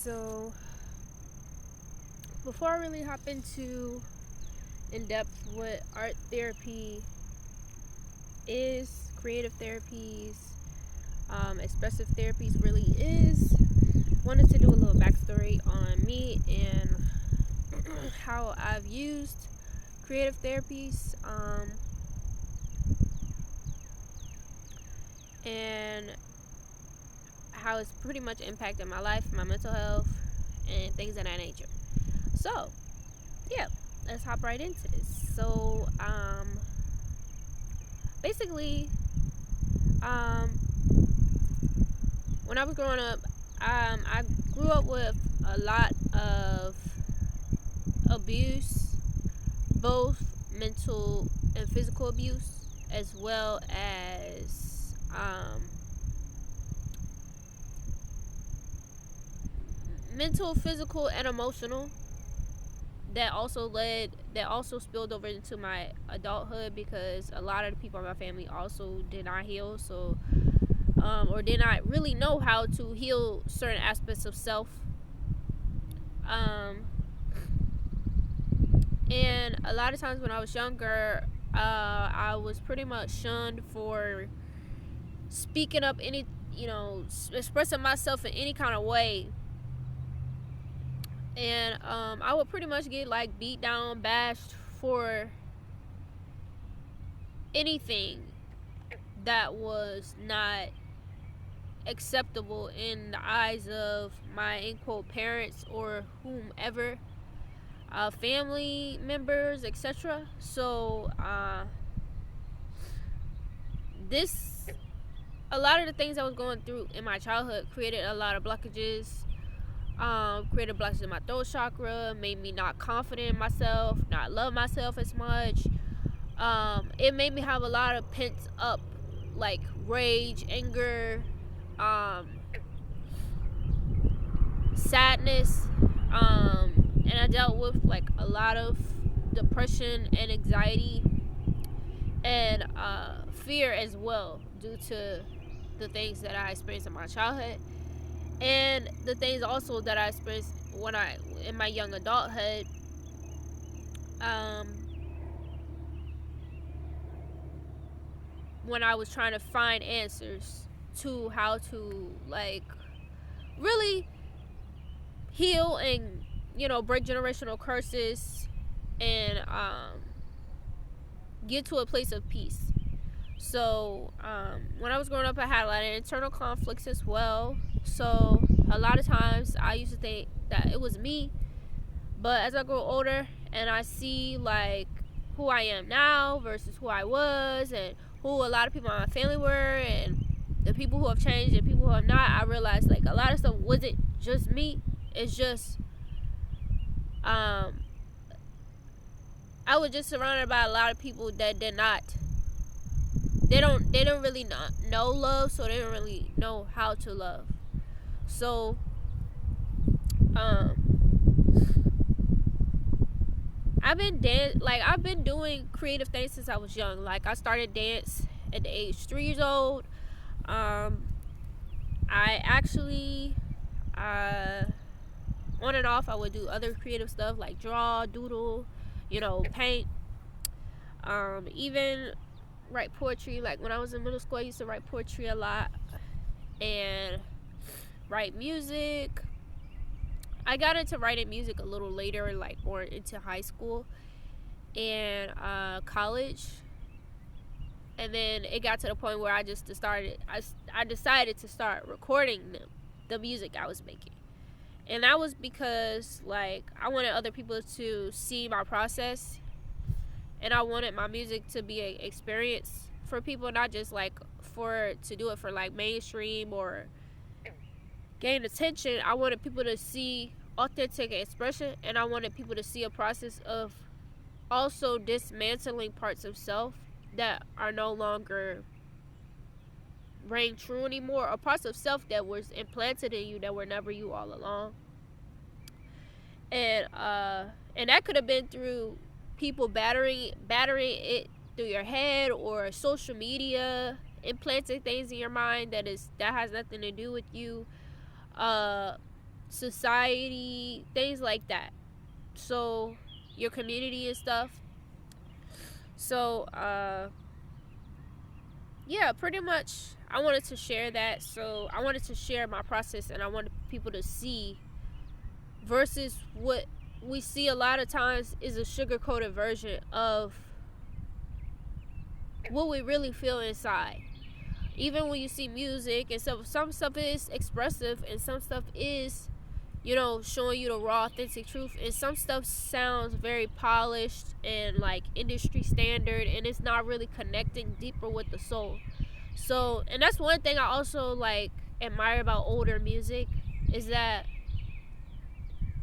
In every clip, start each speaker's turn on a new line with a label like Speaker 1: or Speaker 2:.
Speaker 1: So before I really hop into in depth what art therapy is, creative therapies, expressive therapies really is, wanted to do a little backstory on me and how I've used creative therapies, and how it's pretty much impacted my life, my mental health, and things of that nature. So, yeah, let's hop right into this. So, basically, um, when I was growing up, I grew up with a lot of abuse, both mental and physical abuse, as well as mental, physical, and emotional. That also spilled over into my adulthood because a lot of the people in my family also did not heal, so or did not really know how to heal certain aspects of self. Um, and a lot of times when I was younger, I was pretty much shunned for speaking up expressing myself in any kind of way. And I would pretty much get like beat down, bashed for anything that was not acceptable in the eyes of my in quote parents or whomever, family members, etc. So this a lot of the things I was going through in my childhood created a lot of blockages. Created blockages in my throat chakra, made me not confident in myself, not love myself as much. It made me have a lot of pent up like rage, anger, sadness, and I dealt with like a lot of depression and anxiety and fear as well due to the things that I experienced in my childhood and the things also that I experienced when I in my young adulthood. When I was trying to find answers to how to like really heal and break generational curses and get to a place of peace. So when I was growing up, I had a lot of internal conflicts as well. So a lot of times I used to think that it was me, but as I grow older and I see like who I am now versus who I was and who a lot of people in my family were and the people who have changed and people who have not, I realized like a lot of stuff wasn't just me. It's just I was just surrounded by a lot of people that did not they don't really not know love, so they don't really know how to love. So I've been doing creative things since I was young. Like I started dance at the age 3 years old. I actually on and off I would do other creative stuff like draw, doodle, paint, even write poetry. Like when I was in middle school I used to write poetry a lot and write music. I got into writing music a little later, like more into high school and college, and then it got to the point where I decided to start recording the music I was making. And that was because like I wanted other people to see my process, and I wanted my music to be an experience for people, not just like to do it for like mainstream or gain attention. I wanted people to see authentic expression, and I wanted people to see a process of also dismantling parts of self that are no longer reign true anymore, or parts of self that was implanted in you that were never you all along. And that could have been through people battering it through your head, or social media implanting things in your mind that has nothing to do with you, society, things like that. So your community and stuff. So yeah, pretty much I wanted to share that. So I wanted to share my process, and I wanted people to see, versus what we see a lot of times is a sugar-coated version of what we really feel inside. Even when you see music and stuff, some stuff is expressive and some stuff is, showing you the raw, authentic truth, and some stuff sounds very polished and like industry standard, and it's not really connecting deeper with the soul. So, and that's one thing I also like admire about older music, is that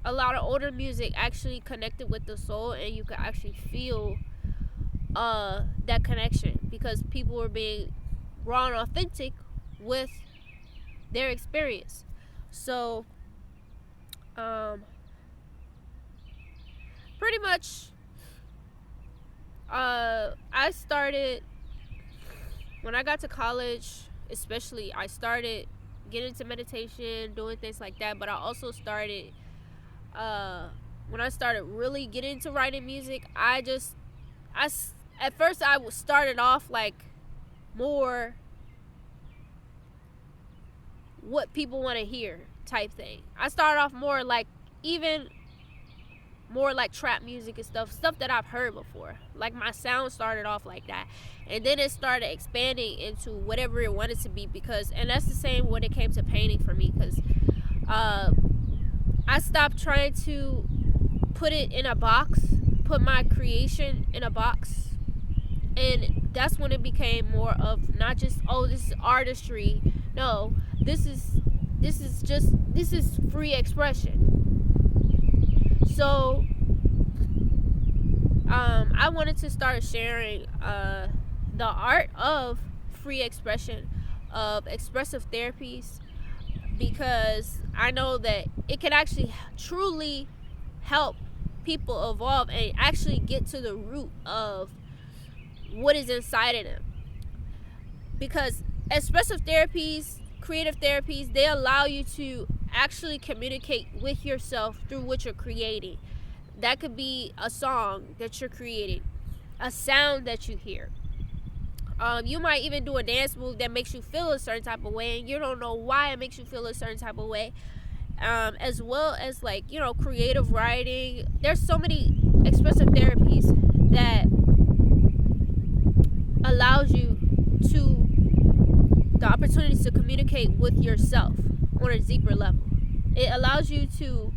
Speaker 1: a lot of older music actually connected with the soul, and you could actually feel that connection, because people were being raw and authentic with their experience. So pretty much I started, when I got to college especially, I started getting into meditation, doing things like that. But I also started when I started really getting into writing music, at first I started off like more what people want to hear type thing. I started off more like, even more like trap music and stuff that I've heard before. Like my sound started off like that, and then it started expanding into whatever it wanted to be, and that's the same when it came to painting for me, because I stopped trying to put my creation in a box, and that's when it became more of not just, oh, this is artistry. No, this is free expression. So I wanted to start sharing the art of free expression, of expressive therapies, because I know that it can actually truly help people evolve and actually get to the root of what is inside of them. Because expressive therapies, creative therapies, they allow you to actually communicate with yourself through what you're creating. That could be a song that you're creating, a sound that you hear. You might even do a dance move that makes you feel a certain type of way, and you don't know why it makes you feel a certain type of way. As well as like, creative writing. There's so many expressive therapies that allows you the opportunity to communicate with yourself on a deeper level. It allows you to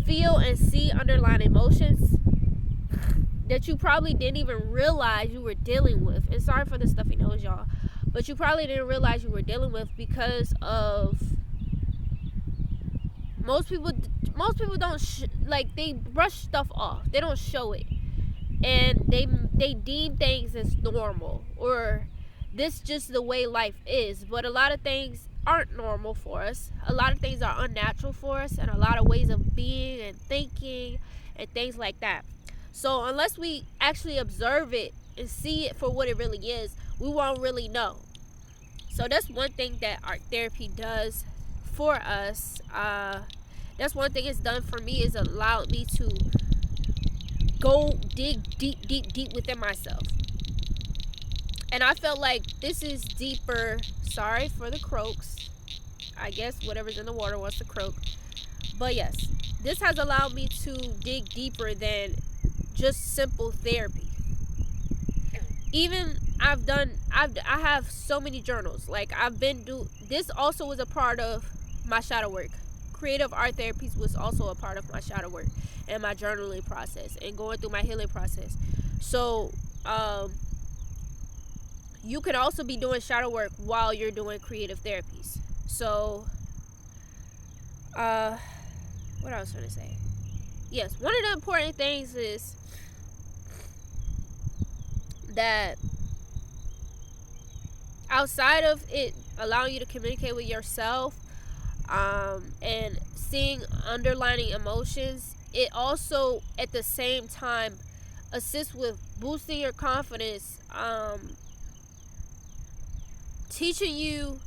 Speaker 1: feel and see underlying emotions that you probably didn't even realize you were dealing with. And sorry for the stuffy nose, y'all, but you probably didn't realize you were dealing with, because of most people don't they brush stuff off. They don't show it, and they deem things as normal, or this just the way life is. But a lot of things aren't normal for us. A lot of things are unnatural for us, and a lot of ways of being and thinking and things like that. So unless we actually observe it and see it for what it really is, we won't really know. So that's one thing that art therapy does for us. That's one thing it's done for me, is allowed me to go dig deep within myself. And I felt like this is deeper. Sorry for the croaks. I guess whatever's in the water wants to croak. But yes, this has allowed me to dig deeper than just simple therapy. Even I have so many journals. Like this also was a part of my shadow work. Creative art therapies was also a part of my shadow work and my journaling process and going through my healing process. So you could also be doing shadow work while you're doing creative therapies. So what I was trying to say, yes, one of the important things is that outside of it allowing you to communicate with yourself and seeing underlying emotions, it also at the same time assists with boosting your confidence, teaching you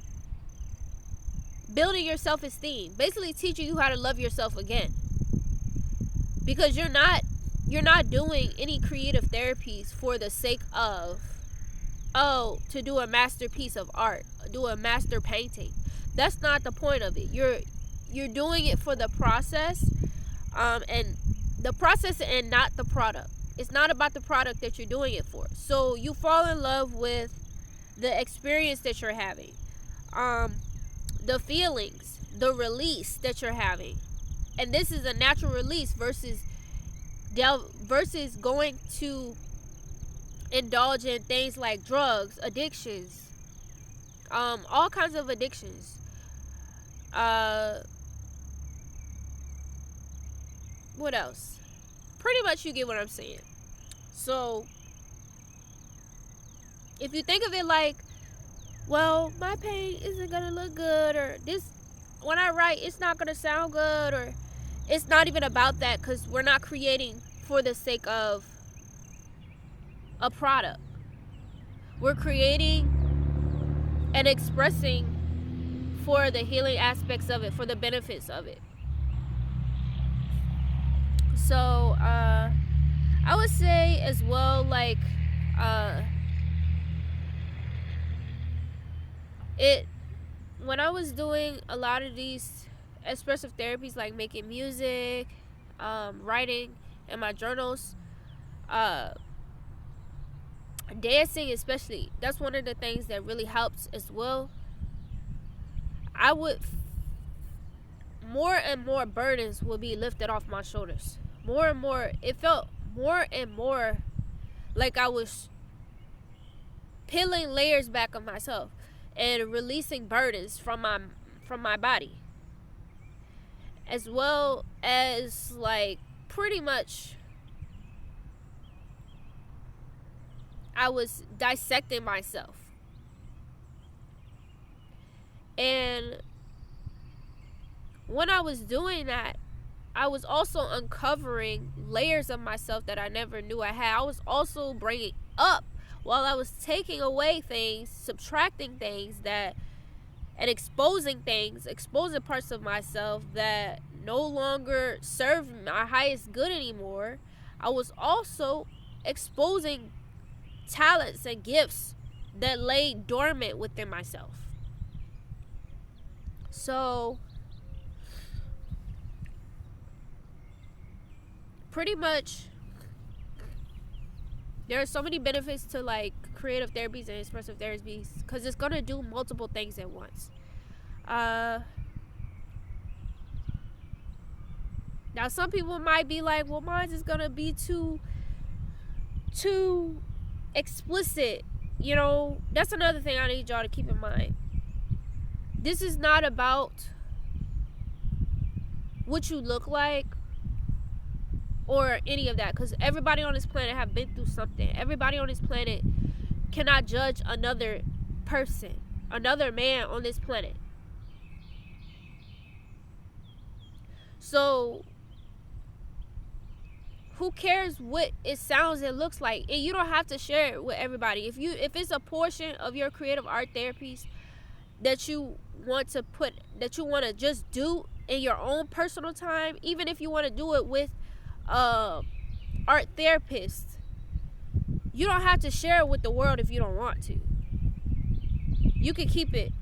Speaker 1: building your self-esteem, basically teaching you how to love yourself again. Because you're not doing any creative therapies for the sake of, oh, to do a masterpiece of art, do a master painting. That's not the point of it. You're doing it for the process, and the process and not the product. It's not about the product that you're doing it for. So you fall in love with the experience that you're having, the feelings, the release that you're having. And this is a natural release versus going to indulge in things like drugs, addictions, all kinds of addictions. What else? Pretty much you get what I'm saying. So if you think of it like, well, my pain isn't gonna look good, or this, when I write, it's not gonna sound good, or it's not even about that, because we're not creating for the sake of a product. We're creating and expressing for the healing aspects of it, for the benefits of it. So I would say as well, like, when I was doing a lot of these expressive therapies, like making music, writing in my journals, dancing especially, that's one of the things that really helps as well. I would more and more burdens will be lifted off my shoulders. More and more, it felt more and more like I was peeling layers back of myself and releasing burdens from my body, as well as, like, pretty much I was dissecting myself. And when I was doing that, I was also uncovering layers of myself that I never knew I had. I was also bringing up, while I was taking away things, subtracting things, and exposing parts of myself that no longer serve my highest good anymore. I was also exposing talents and gifts that lay dormant within myself. So pretty much there are so many benefits to, like, creative therapies and expressive therapies, because it's gonna do multiple things at once. Now some people might be like, well, mine is gonna be too explicit. You know, that's another thing I need y'all to keep in mind. This is not about what you look like or any of that, because everybody on this planet have been through something. Everybody on this planet cannot judge another person, another man on this planet. So who cares what it sounds and looks like? And you don't have to share it with everybody. If it's a portion of your creative art therapies that you want to just do in your own personal time, even if you want to do it with art therapist, you don't have to share it with the world if you don't want to. You can keep it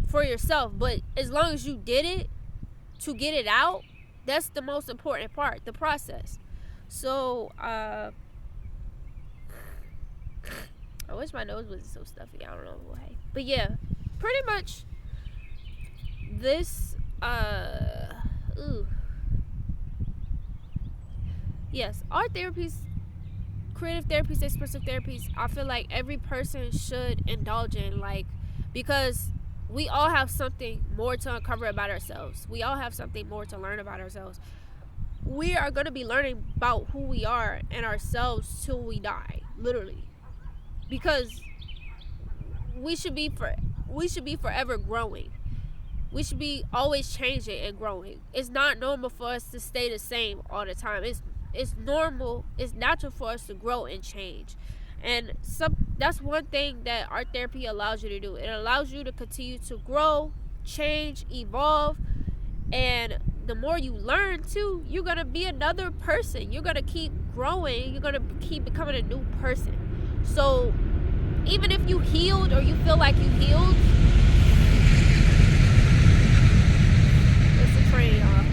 Speaker 1: for yourself, but as long as you did it to get it out, that's the most important part, the process. So I wish my nose wasn't so stuffy. I don't know why, but yeah, pretty much this yes, art therapies, creative therapies, expressive therapies, I feel like every person should indulge in, like, because we all have something more to uncover about ourselves. We all have something more to learn about ourselves. We are going to be learning about who we are and ourselves till we die, literally, because we should be forever growing. We should be always changing and growing. It's not normal for us to stay the same all the time. It's normal, it's natural for us to grow and change. And that's one thing that art therapy allows you to do. It allows you to continue to grow change, evolve, and the more you learn too, you're gonna be another person. You're gonna keep growing. You're gonna keep becoming a new person. So even if you healed or you feel like you healed, it's a train, y'all.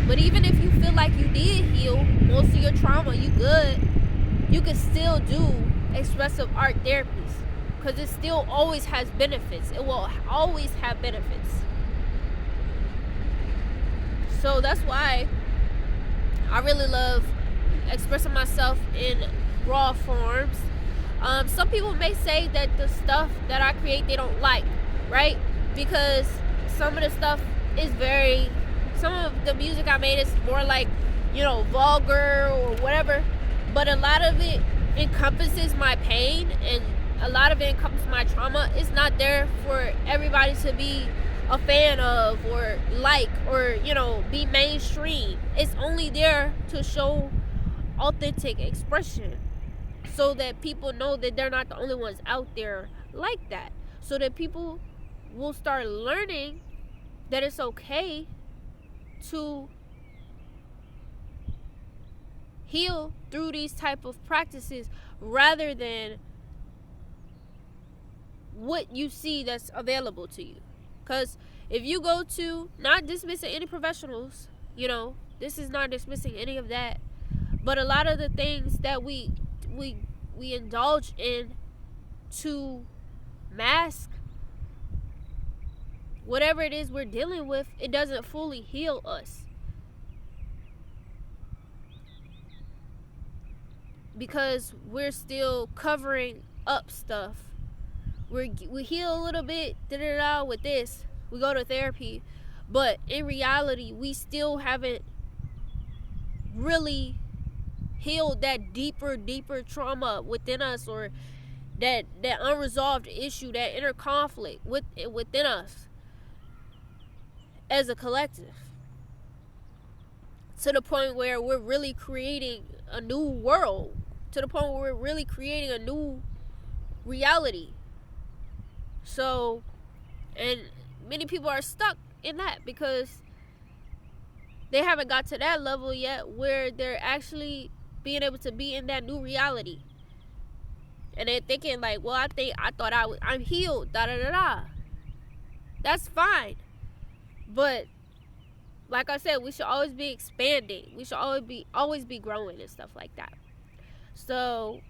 Speaker 1: But even if you feel like you did heal most of your trauma, you good, you can still do expressive art therapies, because it still always has benefits. It will always have benefits. So that's why I really love expressing myself in raw forms. Some people may say that the stuff that I create they don't like, right? Because some of the stuff is some of the music I made is more like, vulgar or whatever. But a lot of it encompasses my pain, and a lot of it encompasses my trauma. It's not there for everybody to be a fan of or like or be mainstream. It's only there to show authentic expression, so that people know that they're not the only ones out there like that, so that people will start learning that it's okay to heal through these type of practices, rather than what you see that's available to you. Because if you go to, not dismissing any professionals, this is not dismissing any of that, but a lot of the things that we indulge in to mask whatever it is we're dealing with, it doesn't fully heal us. Because we're still covering up stuff. We heal a little bit with this, we go to therapy, but in reality we still haven't really healed that deeper trauma within us, or that unresolved issue, that inner conflict within us as a collective, to the point where we're really creating a new world, to the point where we're really creating a new reality. So, and many people are stuck in that because they haven't got to that level yet where they're actually being able to be in that new reality. And they're thinking like, well, I'm healed, That's fine. But like I said, we should always be expanding. We should always be growing and stuff like that. So,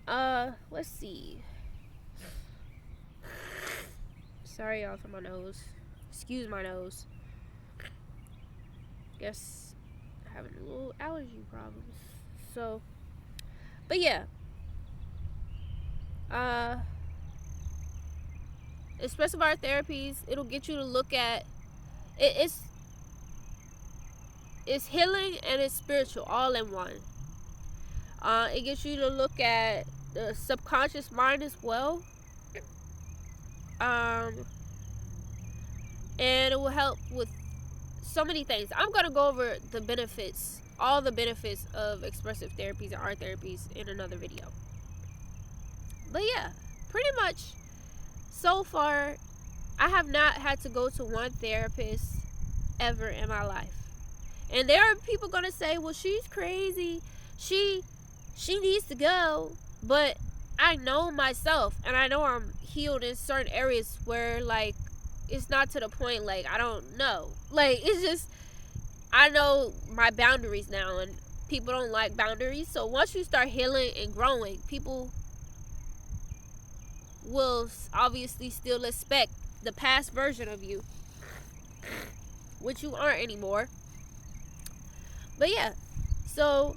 Speaker 1: let's see. Sorry, y'all, for my nose. Excuse my nose. Guess I'm having a little allergy problems. So, but yeah. Expressive art therapies, it'll get you to look at it. It's healing and it's spiritual all in one. It gets you to look at the subconscious mind as well. And it will help with so many things. I'm gonna go over the benefits, all the benefits of expressive therapies and art therapies in another video. But yeah, pretty much so far I have not had to go to one therapist ever in my life. And there are people gonna say, well, she's crazy, she needs to go. But I know myself, and I know I'm healed in certain areas where like it's not to the point like I don't know, like it's just I know my boundaries now, and people don't like boundaries. So once you start healing and growing, people will obviously still expect the past version of you, which you aren't anymore. But yeah, so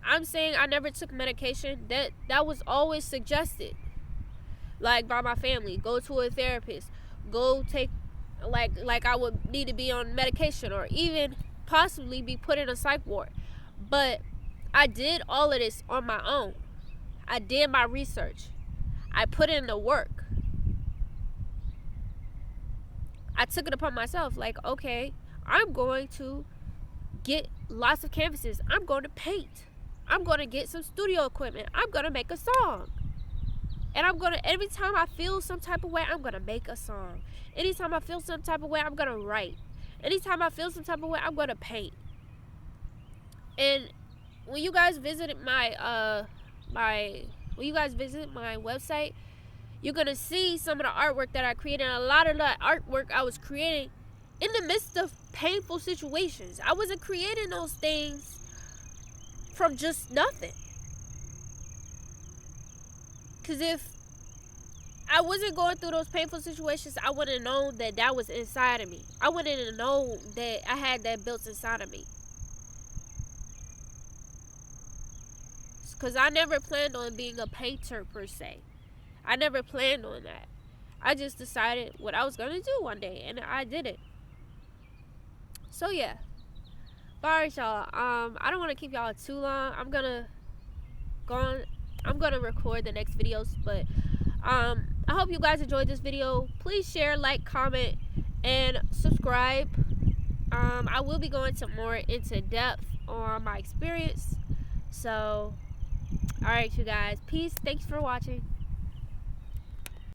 Speaker 1: I'm saying I never took medication. That was always suggested, like by my family. Go to a therapist. Go take like I would need to be on medication, or even possibly be put in a psych ward. But I did all of this on my own. I did my research. I put in the work. I took it upon myself, like, okay, I'm going to get lots of canvases. I'm going to paint. I'm going to get some studio equipment. I'm going to make a song. And I'm gonna, every time I feel some type of way, I'm gonna make a song. Anytime I feel some type of way, I'm gonna write. Anytime I feel some type of way, I'm gonna paint. And when you guys visited my when you guys visit my website, you're gonna see some of the artwork that I created. And a lot of the artwork I was creating in the midst of painful situations. I wasn't creating those things from just nothing. Because if I wasn't going through those painful situations, I wouldn't have known that that was inside of me. I wouldn't have known that I had that built inside of me. Because I never planned on being a painter per se. I never planned on that. I just decided what I was going to do one day, and I did it. So yeah. But alright, y'all. I don't want to keep y'all too long. I'm gonna record the next videos, but I hope you guys enjoyed this video. Please share, like, comment, and subscribe. I will be going to more into depth on my experience. So alright, you guys. Peace. Thanks for watching.